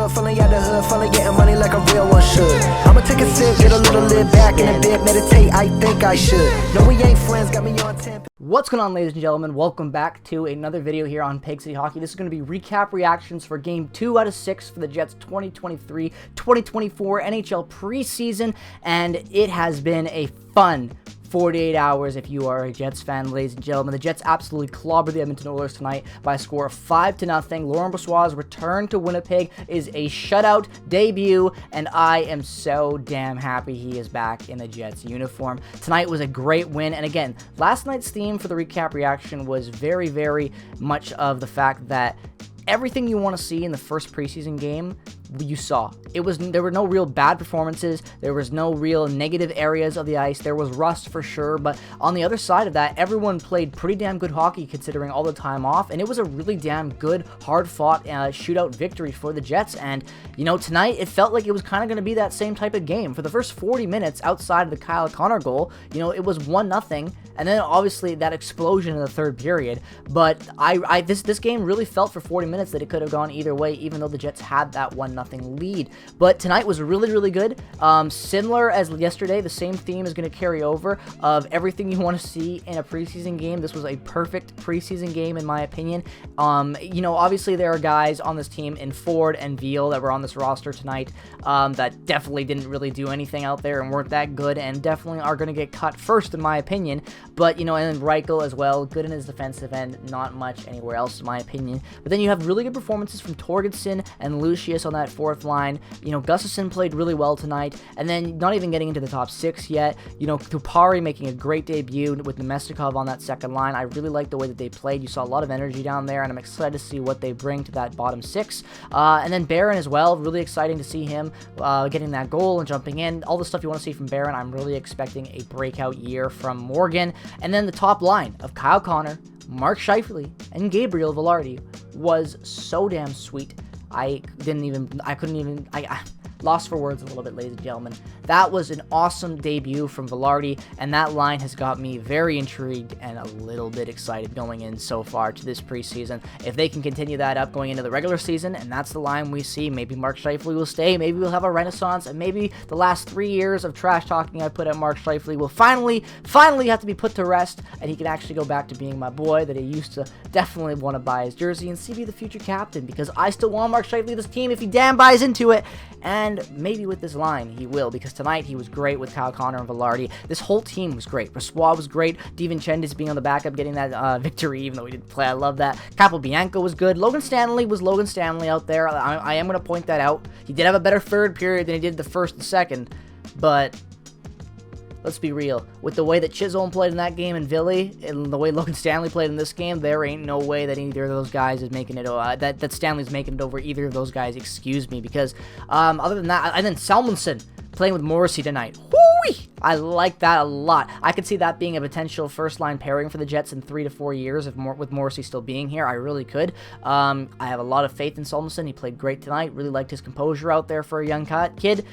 hood, fully out the hood, fully getting money like a real one should. I'ma take a sip, get a little lit back in a bit, meditate, I think I should. No, we ain't friends, got me on 10. What's going on, ladies and gentlemen? Welcome back to another video here on Pig City Hockey. This is going to be recap reactions for Game 2 out of 6 for the Jets 2023-2024 NHL preseason, and it has been a fun 48 hours if you are a Jets fan, ladies and gentlemen. The Jets absolutely clobbered the Edmonton Oilers tonight by a score of 5-0. Laurent Brossoit's return to Winnipeg is a shutout debut, and I am so damn happy he is back in the Jets uniform. Tonight was a great win, and again, last night's theme for the recap reaction was very, very much of the fact that everything you want to see in the first preseason game, you saw. There were no real bad performances. There was no real negative areas of the ice. There was rust for sure, but on the other side of that, everyone played pretty damn good hockey considering all the time off, and it was a really damn good, hard-fought shootout victory for the Jets. And, you know, tonight it felt like it was kind of going to be that same type of game. For the first 40 minutes outside of the Kyle Connor goal, you know, it was 1-0, and then obviously that explosion in the third period. But this game really felt for 40 minutes that it could have gone either way, even though the Jets had that 1-0 lead. But tonight was really, really good. Similar as yesterday, the same theme is going to carry over of everything you want to see in a preseason game. This was a perfect preseason game in my opinion. You know, obviously there are guys on this team in Ford and Veal that were on this roster tonight that definitely didn't really do anything out there and weren't that good, and definitely are going to get cut first in my opinion. But, you know, and then Reichel as well, good in his defensive end, not much anywhere else in my opinion. But then you have really good performances from Torgerson and Lucius on that fourth line. You know, Gustafsson played really well tonight, and then not even getting into the top 6 yet. You know, Kupari making a great debut with Nemestikov on that second line. I really like the way that they played. You saw a lot of energy down there, and I'm excited to see what they bring to that bottom 6. And then Barron as well, really exciting to see him getting that goal and jumping in. All the stuff you want to see from Barron. I'm really expecting a breakout year from Morgan. And then the top line of Kyle Connor, Mark Scheifele, and Gabriel Vilardi was so damn sweet. I lost for words a little bit, ladies and gentlemen. That was an awesome debut from Vilardi, and that line has got me very intrigued and a little bit excited going in so far to this preseason. If they can continue that up going into the regular season, and that's the line we see, maybe Mark Scheifele will stay, maybe we'll have a renaissance, and maybe the last 3 years of trash talking I put at Mark Scheifele will finally have to be put to rest, and he can actually go back to being my boy that he used to definitely want to buy his jersey and see be the future captain, because I still want Mark Scheifele this team if he damn buys into it. And maybe with this line, he will, because tonight he was great with Kyle Connor and Vilardi. This whole team was great. Brossoit was great. DiVincentis being on the backup, getting that victory, even though he didn't play. I love that. Capobianco was good. Logan Stanley was Logan Stanley out there. I am going to point that out. He did have a better third period than he did the first and second, but let's be real. With the way that Chisholm played in that game and Villy, and the way Logan Stanley played in this game, there ain't no way that either of those guys is making it, that Stanley's making it over either of those guys, excuse me, because, other than that, and then Salmonson playing with Morrissey tonight. Whoo-wee! I like that a lot. I could see that being a potential first-line pairing for the Jets in 3 to 4 years with Morrissey still being here. I really could. I have a lot of faith in Salmonson. He played great tonight. Really liked his composure out there for a young kid.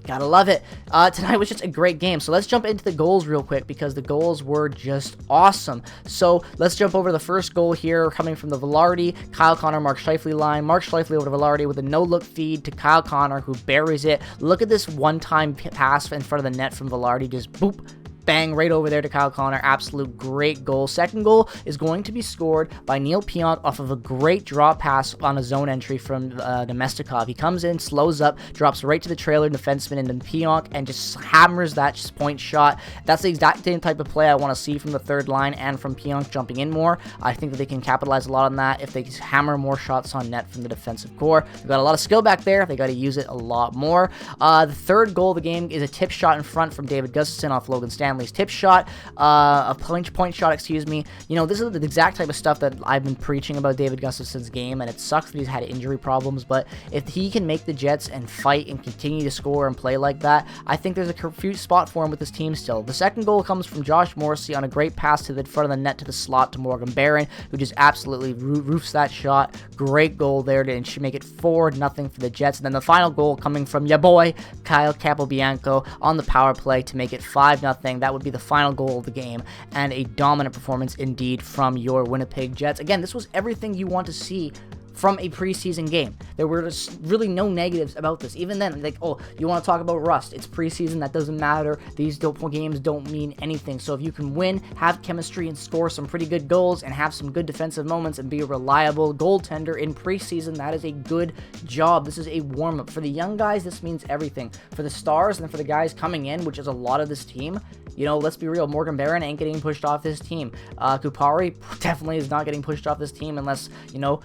Gotta love it. Tonight was just a great game. So let's jump into the goals real quick, because the goals were just awesome. So let's jump over the first goal here, coming from the Vilardi, Kyle Connor, Mark Scheifele line. Mark Scheifele over to Vilardi with a no-look feed to Kyle Connor, who buries it. Look at this one-time pass in front of the net from Vilardi. Just boop. Bang, right over there to Kyle Connor. Absolute great goal. Second goal is going to be scored by Neil Pionk off of a great draw pass on a zone entry from Nemestikov. He comes in, slows up, drops right to the trailer defenseman into Pionk, and just hammers that point shot. That's the exact same type of play I want to see from the third line and from Pionk jumping in more. I think that they can capitalize a lot on that if they hammer more shots on net from the defensive core. They've got a lot of skill back there. They got to use it a lot more. The third goal of the game is a tip shot in front from David Gustafsson off Logan Stanley's tip shot, a point shot, excuse me. You know, this is the exact type of stuff that I've been preaching about David Gustafsson's game, and it sucks that he's had injury problems, but if he can make the Jets and fight and continue to score and play like that, I think there's a few spot for him with this team still. The second goal comes from Josh Morrissey on a great pass to the front of the net to the slot to Morgan Barron, who just absolutely roofs that shot. Great goal there to make it 4-0 for the Jets. And then the final goal coming from ya boy, Kyle Capobianco on the power play to make it 5-0. That would be the final goal of the game, and a dominant performance indeed from your Winnipeg Jets. Again, this was everything you want to see from a preseason game. There were just really no negatives about this. Even then, like, oh, you want to talk about rust? It's preseason. That doesn't matter. These games don't mean anything. So if you can win, have chemistry, and score some pretty good goals, and have some good defensive moments, and be a reliable goaltender in preseason, that is a good job. This is a warm-up. For the young guys, this means everything. For the stars and for the guys coming in, which is a lot of this team, you know, let's be real, Morgan Barron ain't getting pushed off this team. Kupari definitely is not getting pushed off this team unless, you know,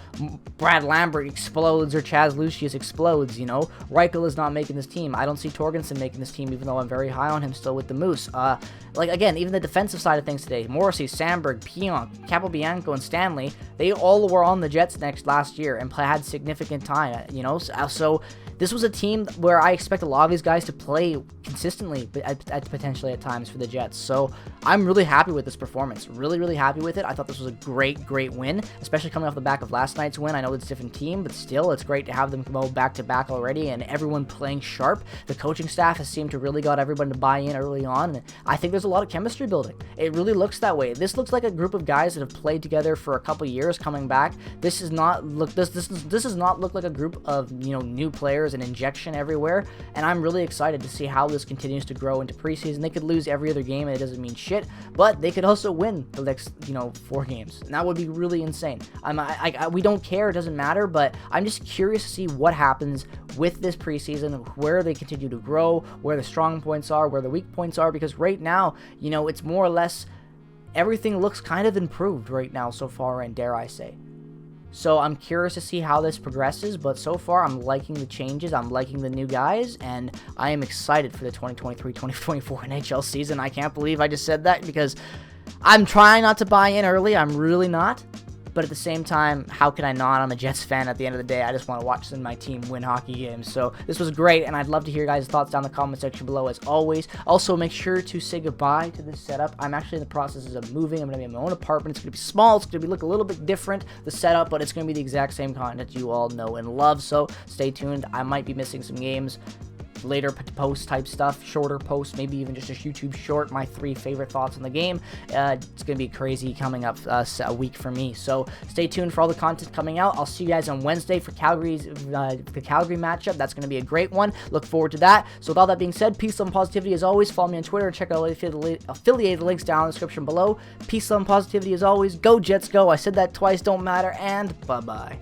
Brad Lambert explodes or Chaz Lucius explodes, you know. Reichel is not making this team. I don't see Torgensen making this team, even though I'm very high on him still with the Moose. Like, again, even the defensive side of things today, Morrissey, Sandberg, Pionk, Capobianco, and Stanley, they all were on the Jets last year and had significant time, you know. So this was a team where I expect a lot of these guys to play consistently, potentially at times for the Jets. So I'm really happy with this performance. Really, really happy with it. I thought this was a great, great win, especially coming off the back of last night's win. I know it's a different team, but still, it's great to have them go back-to-back already and everyone playing sharp. The coaching staff has seemed to really got everyone to buy in early on, and I think there's a lot of chemistry building. It really looks that way. This looks like a group of guys that have played together for a couple years coming back. This does not look like a group of, you know, new players and injection everywhere, and I'm really excited to see how this continues to grow into preseason. They could lose every other game and it doesn't mean shit, but they could also win the next, you know, 4 games, and that would be really insane. We don't care, it doesn't matter, but I'm just curious to see what happens with this preseason, where they continue to grow, where the strong points are, where the weak points are, because right now, you know, it's more or less everything looks kind of improved right now so far, and dare I say. So I'm curious to see how this progresses, but so far I'm liking the changes, I'm liking the new guys, and I am excited for the 2023-2024 NHL season. I can't believe I just said that, because I'm trying not to buy in early, I'm really not. But at the same time, how can I not? I'm a Jets fan at the end of the day. I just want to watch my team win hockey games. So this was great, and I'd love to hear your guys' thoughts down in the comment section below as always. Also, make sure to say goodbye to this setup. I'm actually in the process of moving. I'm going to be in my own apartment. It's going to be small. It's going to look a little bit different, the setup, but it's going to be the exact same content you all know and love. So stay tuned. I might be missing some games. Later post type stuff, shorter posts, maybe even just a YouTube short, my 3 favorite thoughts on the game. It's gonna be crazy coming up a week for me, so stay tuned for all the content coming out. I'll see you guys on Wednesday for the Calgary matchup. That's gonna be a great one. Look forward to that. So with all that being said, peace, love, and positivity as always. Follow me on Twitter and check out affiliated links down in the description below. Peace, love, and positivity as always. Go Jets, go. I said that twice, don't matter, and bye bye.